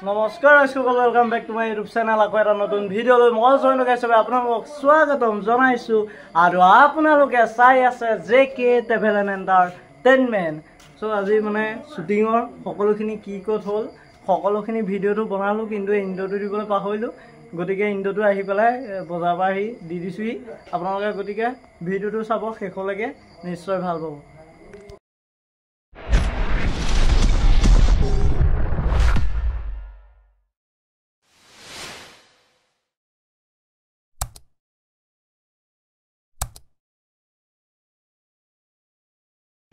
নমস্কাৰ সকল welcome back to my YouTube channel আকৌ এটা নতুন ভিডিঅ' লৈ মই জয়ন গাইছো আপোনালোকক স্বাগতম জনাইছো আৰু আপোনালোকে চাই আছে JK travel and entertainment so আজি মানে শুটিঙৰ সকলোখিনি কি ক'ত হ'ল সকলোখিনি ভিডিঅ'টো বনালো কিন্তু ইন্ট্ৰটো দিবলৈ পাহৰিলো গতিকে ইন্ট্ৰটো আহি পেলাই বজাৰ পৰা আহি দি দিছোহি আপোনালোকে গতিকে ভিডিঅ'টো চাব শেষলৈকে নিশ্চয় ভাল পাব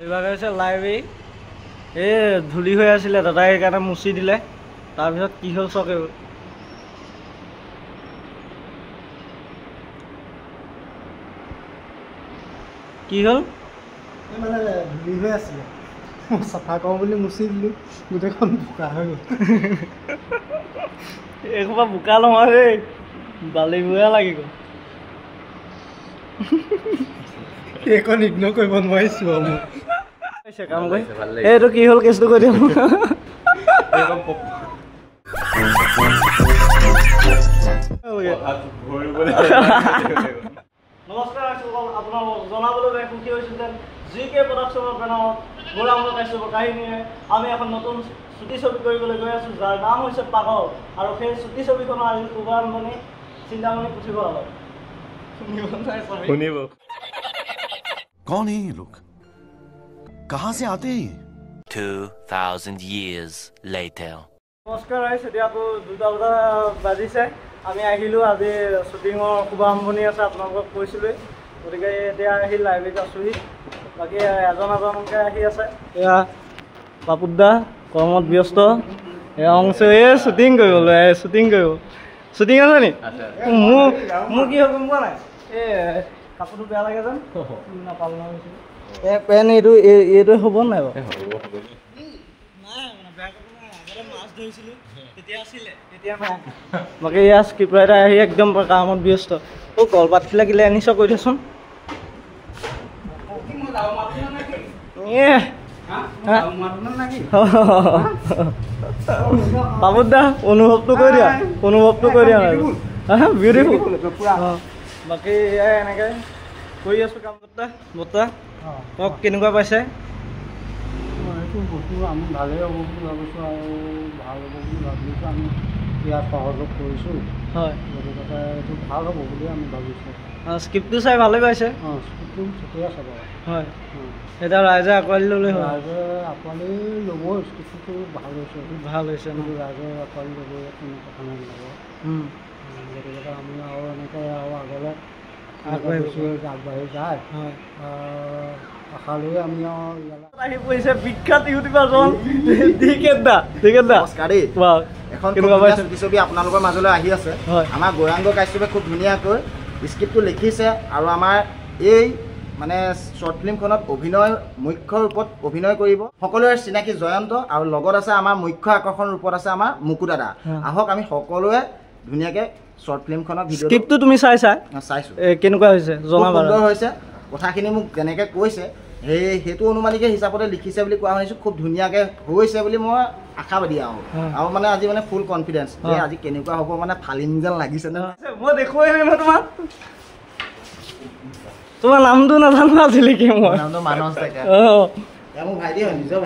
এবাৰ হৈছে লাইব্ৰেৰী এই ধূলি হৈ আছিলে দাদাই সেইকাৰণে মুচি দিলে তাৰপিছত কি হ'ল চক কি হ'ল মানে ধূলি হৈ আছিলে চাফা কৰোঁ বুলি মুচি দিলোঁ গোটেইখন বোকা হৈ গ'ল এইসোপা বোকা নহয় দেই বালি বুঢ়া লাগি গ'ল এইখন ইগন'ৰ কৰিব নোৱাৰিছোঁ আৰু মই কাম কৰি এইটো কি হ'ল কেছটো কৈ দিওঁ নমস্কাৰ আপোনালোকক জনাবলৈ সুখী হৈছোঁ যেন জিকে প্ৰডাকশ্যনৰ বেনাৰত গোলাম কাশ্যপৰ কাহিনীৰে আমি এখন নতুন চুটি ছবি কৰিবলৈ গৈ আছোঁ যাৰ নাম হৈছে পাগল আৰু সেই চুটি ছবিখনৰ আজি শুভাৰম্ভণি চিন্তামণি পুথিভঁৰালত শুনিব कौन है ये लोग कहां से आते हैं 2000 years later নমস্কাৰ এতিয়া আকৌ 2টা বজা বাজিছে আমি আহিলোঁ আজি শ্বুটিঙৰ শুভাৰম্ভণি আছে আপোনালোকক কৈছিলোঁৱেই গতিকে এতিয়া আহি লাইব্ৰেৰীত আছোঁহি বাকী এজনকৈ আহি আছে এয়া পাপুদা কৰ্মত ব্যস্ত এয়া অংশ এই শ্বুটিং কৰিব শ্বুটিং আছে নি মোৰ কি হ'ল গম পোৱা নাই এই কাপোৰটো বেয়া লাগে যেন নাপালোঁ নহয় পেন এইটো হ'ব নাই বাৰু বাকী ইয়াৰ স্ক্ৰিপ্ট ৰাইটাৰ আহি একদম কামত ব্যস্ত কলপাতখিলা কিলে আনিছ কৈ দেচোন পাবুদা অনুভৱটো কৈ দিয়া বিউটিফুল বাকী এনেকৈ কৰি আছোঁ কাম বৰ্তা কওক কেনেকুৱা পাইছে এইটো বস্তু আমি ভালেই হ'ব বুলি ভাবিছোঁ আৰু ভাল হ'ব বুলি ভাবিছোঁ আমি ইয়াত সহযোগ কৰিছোঁ হয় গতিকে এইটো ভাল হ'ব বুলি আমি ভাবিছোঁ স্ক্ৰিপ্টটো চাই ভালেই পাইছে স্ক্ৰিপ্টটো ঠিকে আছে বাৰু হয় এতিয়া ৰাইজে আঁকোৱালি ল'লে হয় ৰাইজে আঁকোৱালি ল'ব স্ক্ৰিপ্টটো ভাল হৈছে কিন্তু ৰাইজে আঁকোৱালি ল'ব কোনো কথা নাই ল'ব গতিকে আমি আৰু এনেকৈ আৰু আগলৈ আগবাঢ়ি যায় আশালৈ আমি আহি পৰিছে বিখ্যাত ইউটিউবাৰজন এখন ছবি আপোনালোকৰ মাজলৈ আহি আছে আমাৰ গৌৰাংগ কাশ্যপে খুব ধুনীয়াকৈ স্ক্ৰিপ্টটো লিখিছে আৰু আমাৰ এই মানে শ্বৰ্ট ফিল্মখনত মুখ্য ৰূপত অভিনয় কৰিব সকলোৰে চিনাকি জয়ন্ত আৰু লগত আছে আমাৰ মুখ্য আকৰ্ষণ ৰূপত আছে আমাৰ মুকু দাদা আহক আমি সকলোৱে ধুনীয়াকৈ শ্বৰ্ট ফিল্মখনৰ স্ক্ৰিপ্টটো তুমি চাইছোঁ কেনেকুৱা হৈছে সুন্দৰ হৈছে কথাখিনি মোক যেনেকৈ কৈছে সেইটো অনুমানিকে হিচাপতে লিখিছে বুলি কোৱা শুনিছোঁ খুব ধুনীয়াকৈ হৈছে বুলি মই আশাবাদী আৰু মানে আজি মানে ফুল কনফিডেঞ্চ যে আজি কেনেকুৱা হ'ব মানে ফালিম যেন লাগিছে নে মই দেখুৱাই নাই তোমাৰ নামটো নাজানো আজিলৈকে মই নামটো মানস থাকে মোৰ ভাইটি হয় নিজৰ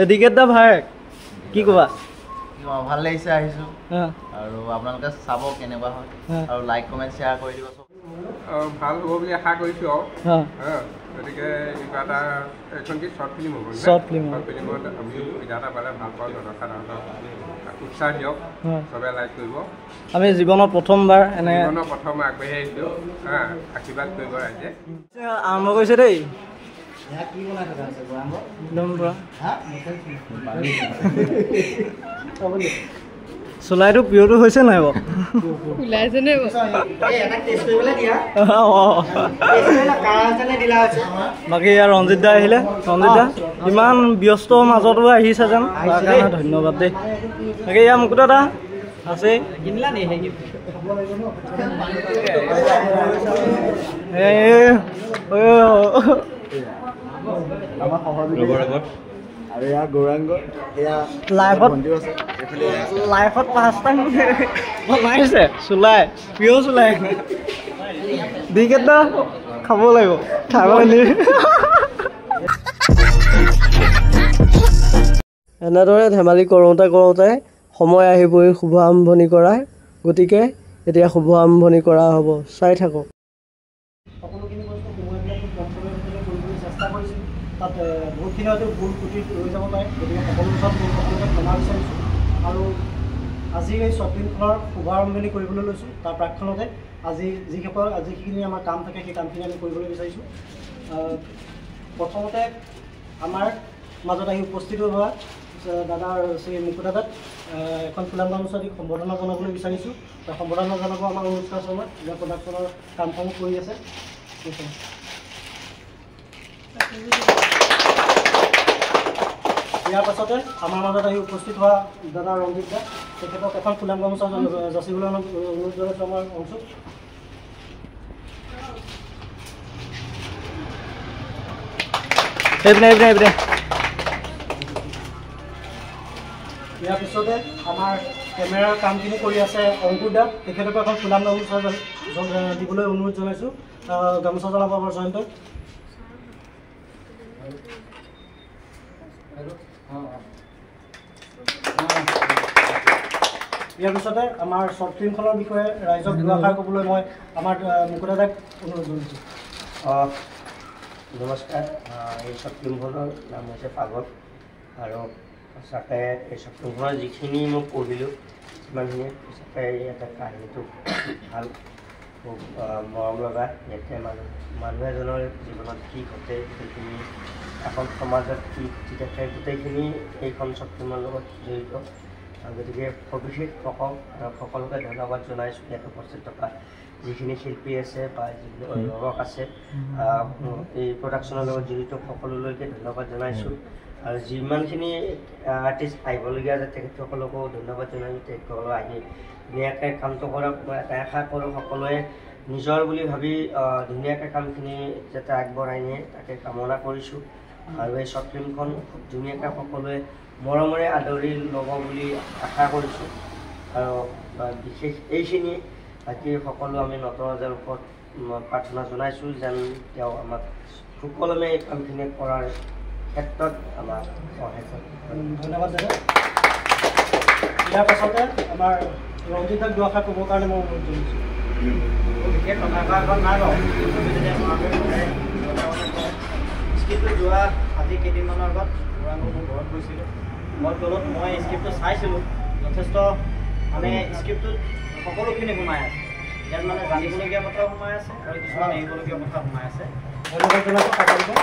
এডিকেটটা ভাইক কি ক'বা ভাল লাগিছে আহিছোঁ আৰু আপোনালোকে চাব কেনেকুৱা হয় আৰু লাইক কমেণ্ট শ্বেয়াৰ কৰি দিব চব ভাল হ'ব বুলি আশা কৰিছোঁ আৰু গতিকে কিবা এটা এখন কি শ্বৰ্ট ফিল্ম হ'ব ফিল্মত আমি সুবিধা এটা পালে ভাল পাওঁ জনসাধাৰণক উৎসাহ দিয়ক চবে লাইক কৰিব আমি জীৱনত প্ৰথমবাৰ প্ৰথম আগবাঢ়ি আহিছোঁ আশীৰ্বাদ কৰিব ৰাইজে আৰম্ভ কৰিছে দেই চুলাইটো পিয়ৰটো হৈছে নাই বাৰু বাকী ইয়াৰ ৰঞ্জিত দা আহিলে ৰঞ্জিত দা ইমান ব্যস্ত মাজতো আহিছে যেন তাৰ কাৰণে ধন্যবাদ দেই বাকী ইয়াৰ মুকুট দা আছে আৰু এয়া গৌৰাংগ এয়া লাইফত ভণ্টিও আছে এইফালে লাইফত 5টা বনাইছে চুলাই প্ৰিয় চুলাই দিকেইটা খাব লাগিব খাব এনেদৰে ধেমালি কৰোঁতে সময় আহিবই শুভ আৰম্ভণি কৰাৰ গতিকে এতিয়া শুভ আৰম্ভণি কৰা হ'ব চাই থাকক সকলোখিনি বস্তু সময়বিলাক খুব কম সময়ৰ ভিতৰতে কৰিবলৈ চেষ্টা কৰিছোঁ তাত বহুতখিনি হয়তো ভুল ত্ৰুটি ৰৈ যাব পাৰে গতিকে সকলো ওচৰত সকলোকে ক্ষমা বিচাৰিছোঁ আৰু আজি এই শ্বৰ্ট ফিল্মখনৰ শুভাৰম্ভণি কৰিবলৈ লৈছোঁ তাৰ প্ৰাকখনতে আজি যিখিনি আমাৰ কাম থাকে সেই কামখিনি আমি কৰিবলৈ বিচাৰিছোঁ প্ৰথমতে আমাৰ মাজত আহি উপস্থিত হোৱা দাদাৰ শ্ৰী মুকু দাদাক এখন ফুলাম গামোচা দি সম্বৰ্ধনা জনাবলৈ বিচাৰিছোঁ তাৰ সম্বৰ্ধনা জনাব আমাৰ অনুষ্কা শৰ্মা যাৰ প্ৰডাকশ্যনৰ কামসমূহ কৰি আছে ইয়াৰ পাছতে আমাৰ মাজত আহি উপস্থিত হোৱা দাদা ৰঞ্জিত দা তেখেতক এখন ফুলাম গামোচা যাচিবলৈ অনুৰোধ জনাইছোঁ আমাৰ অংশত ইয়াৰ পিছতে আমাৰ কেমেৰাৰ কামখিনি কৰি আছে অংকুৰ দা তেখেতকো এখন ফুলাম গামোচা দিবলৈ অনুৰোধ জনাইছোঁ গামোচা জনাব আমাৰ জয়ন্তক ইয়াৰ পিছতে আমাৰ শ্বৰ্ট ফিল্মখনৰ বিষয়ে ৰাইজক দুআষাৰ ক'বলৈ মই আমাৰ মুকু দাদাক অনুৰোধ জনাইছোঁ নমস্কাৰ এই শ্বৰ্ট ফিল্মখনৰ নাম হৈছে পাগল আৰু সঁচাকৈ এই শ্বৰ্ট ফিল্মখনৰ যিখিনি মই পঢ়িলোঁ সিমানখিনিয়ে সঁচাকৈ এটা কাহিনীটো ভাল খুব মৰম লগা ইয়াতে মানুহ এজনৰ জীৱনত কি ঘটে সেইখিনি এখন সমাজত কি ঘটি থাকে গোটেইখিনি এইখন শ্বৰ্ট ফিল্মৰ লগত জড়িত গতিকে সবিশেষ সকলোকে ধন্যবাদ জনাইছোঁ ইয়াত উপস্থিত থকা যিখিনি শিল্পী আছে বা যিখিনি অভিভাৱক আছে এই প্ৰডাকশ্যনৰ লগত জড়িত সকলোলৈকে ধন্যবাদ জনাইছোঁ আৰু যিমানখিনি আৰ্টিষ্ট আহিবলগীয়া আছে তেখেতসকলকো ধন্যবাদ জনাইছোঁ তেখেতসকলক আহি ধুনীয়াকৈ কামটো কৰক মই এটা আশা কৰোঁ সকলোৱে নিজৰ বুলি ভাবি ধুনীয়াকৈ কামখিনি যাতে আগবঢ়াই নিয়ে তাকে কামনা কৰিছোঁ আৰু এই শ্বৰ্ট ফিল্মখন খুব ধুনীয়াকৈ সকলোৱে মৰমেৰে আদৰি ল'ব বুলি আশা কৰিছোঁ আৰু বিশেষ এইখিনি বাকী সকলো আমি নটৰাজৰ ওপৰত প্ৰাৰ্থনা জনাইছোঁ যেন তেওঁ আমাক সুকলমে এই কামখিনি কৰাৰ ক্ষেত্ৰত আমাক সহায় কৰে ধন্যবাদ দাদা ইয়াৰ পাছতে আমাৰ ৰঞ্জিতক দুআষাৰ ক'বৰ কাৰণে মই অনুৰোধ জনাইছোঁ বিশেষ কথা এখন নাই বাৰু স্ক্ৰিপ্টটো যোৱা আজি কেইদিনমানৰ আগত গৌৰাংগ মোৰ ঘৰত গৈছিলোঁ মই তলত মই স্ক্ৰিপ্টটো চাইছিলোঁ যথেষ্ট মানে স্ক্ৰিপ্টটোত সকলোখিনি সোমাই আছে ইয়াত মানে জানিবলগীয়া কথাও সোমাই আছে আৰু কিছুমান এৰিবলগীয়া কথা সোমাই আছে ধন্যবাদ জনাইছোঁ সকলোকে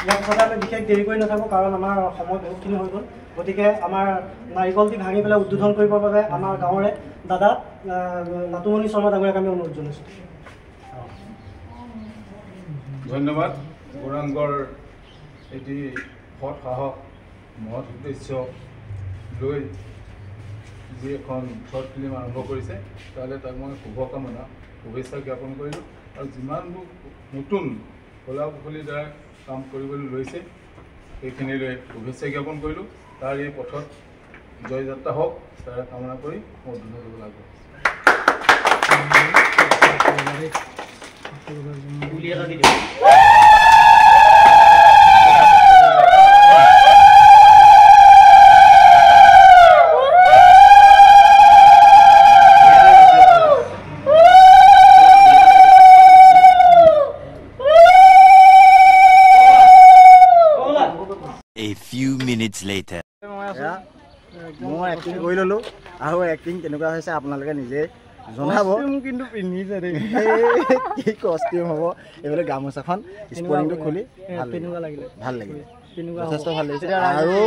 ইয়াৰ পিছতে আমি বিশেষ দেৰি কৰি নাথাকোঁ কাৰণ আমাৰ সময় বহুতখিনি হৈ গ'ল গতিকে আমাৰ নাৰিকলটি ভাঙি পেলাই উদ্বোধন কৰিবৰ বাবে আমাৰ গাঁৱৰে দাদা নাটুমণি শৰ্মা ডাঙৰীয়াক আমি অনুৰোধ জনাইছোঁ ধন্যবাদ গৌৰাংগৰ এটি সৎ সাহস মহৎ উদ্দেশ্য লৈ যি এখন শ্বৰ্ট ফিল্ম আৰম্ভ কৰিছে তালৈ তাক মই শুভকামনা শুভেচ্ছা জ্ঞাপন কৰিলোঁ আৰু যিমানবোৰ নতুন কলা কুশলীৰ দ্বাৰা কাম কৰিবলৈ লৈছে সেইখিনিলৈ শুভেচ্ছা জ্ঞাপন কৰিলোঁ তাৰ এই পথত জয়যাত্ৰা হওক তাৰে কামনা কৰি মই ধন্যবাদ দিব লাগিব A few minutes later. মই এক্টিং কৰি ল'লোঁ আৰু এক্টিং কেনেকুৱা হৈছে আপোনালোকে নিজে জনাব কিন্তু পিন্ধিছে কি কষ্টিউম হ'ব এইফালে গামোচাখন স্পৰ্টিংটো খুলি ভাল লাগিলে যথেষ্ট ভাল লাগিছে আৰু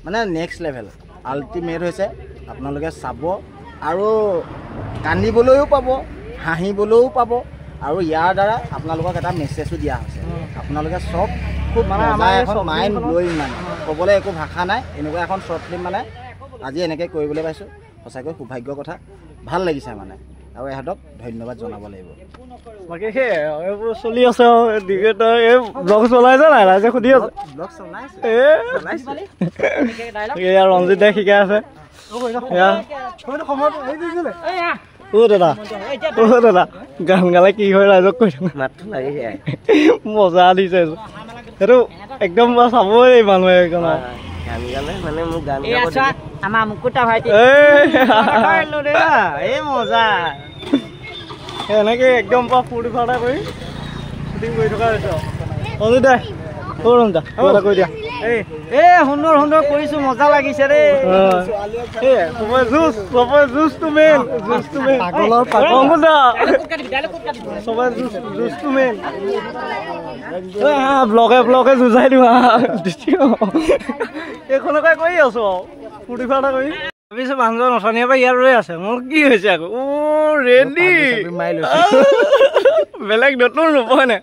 মানে নেক্সট লেভেল আল্টিমেট হৈছে আপোনালোকে চাব আৰু কান্দিবলৈও পাব হাঁহিবলৈও পাব আৰু ইয়াৰ দ্বাৰা আপোনালোকক এটা মেছেজো দিয়া হৈছে আপোনালোকে চব খুব মানে আমাৰ এখন মাইণ্ড ব্লয়িং মানে ক'বলৈ একো ভাষা নাই এনেকুৱা এখন শ্বৰ্ট ফিল্ম মানে আজি এনেকৈ কৰিবলৈ পাইছোঁ সঁচাকৈ সৌভাগ্যৰ কথা ভাল লাগিছে মানে আৰু এহেঁতক ধন্যবাদ জনাব লাগিব। বাকী সেই এইবোৰ চলি আছে এই ব্লগ চলাইছে নাই ৰাইজে সুধি আছে এয়া ৰঞ্জিত দাই শিকাই আছে দাদা গান গালে কি হয় ৰাইজক কৈ মজা দিছে সেইটো একদম চাবই মানুহে আমাৰ মুকুতা ভাইটি মজা এনেকে একদম ফূৰ্তি ফাৰ্তা কৰি শ্বুটিং কৰি থকা হৈছে অজিত দাই কৈ দিয়া সুন্দৰ সুন্দৰ কৰিছো মজা লাগিছে ৰে ব্লগে ব্লগে যুঁজাই দিওঁ এইখনকে কৰি আছো ফূৰ্তি ফাৰ্তা কৰি ভাবিছো মানুহজন অথনিৰ পৰা ইয়াত ৰৈ আছে মোৰ কি হৈছে আকৌ ৰেডি বেলেগ নতুন ৰূপই নে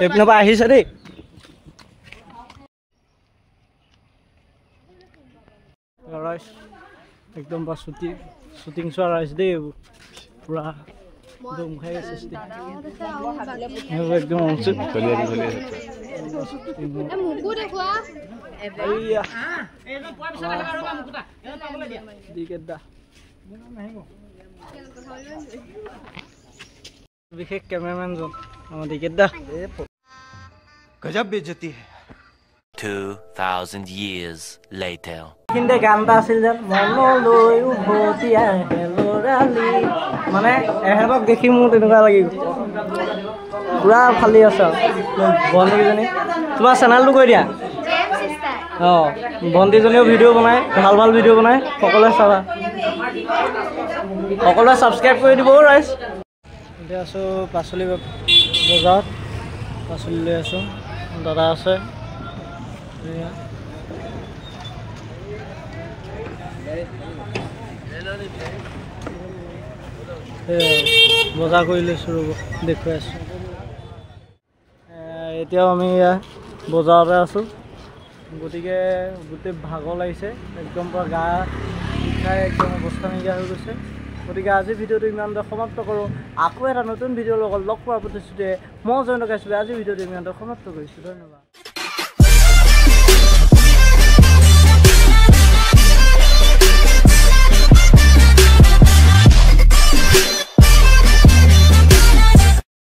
এইপিনৰ পৰা আহিছে দেই একদম শ্বুটিং চোৱা ৰাইজ দেই এইবোৰ পুৰা একদম খাই সৃষ্টি একদম বিশেষ কেমেৰামেনজন আমাৰ দিকেট দা गजब बेइज्जती है 2000 years later কিন্তু গান এটা আছিল যেন মনলৈ উভতি আহে লৰালি মানে এহেঁতক দেখি মোৰ তেনেকুৱা লাগি পুৰা ফালি আছে ভণ্টিজনী তোমাৰ চেনেলটো কৈ দিয়া অঁ ভণ্টিজনীও ভিডিঅ' বনায় ভাল ভাল ভিডিঅ' বনায় সকলোৱে চাবা সকলোৱে ছাবস্ক্ৰাইব কৰি দিব ৰাইজ এতিয়া আছোঁ পাচলি বজাৰত পাচলি লৈ আছোঁ দাদা আছে বজাৰ কৰি লৈছোঁ ৰ'ব দেখুৱাই আছোঁ এতিয়াও আমি বজাৰতে আছোঁ গতিকে গোটেই ভাগৰ লাগিছে একদম পৰা গা বিষাই একদম অৱস্থা নাইকিয়া হৈ গৈছে গতিকে আজি ভিডিঅ'টো ইমানতে সমাপ্ত কৰোঁ আকৌ এটা নতুন ভিডিঅ'ৰ লগত লগ পোৱাৰ প্ৰতিশ্ৰুতিৰে মই জয়ন্ত কাশ্যপে আজি ভিডিঅ'টো ইমানতে সমাপ্ত কৰিছোঁ ধন্যবাদ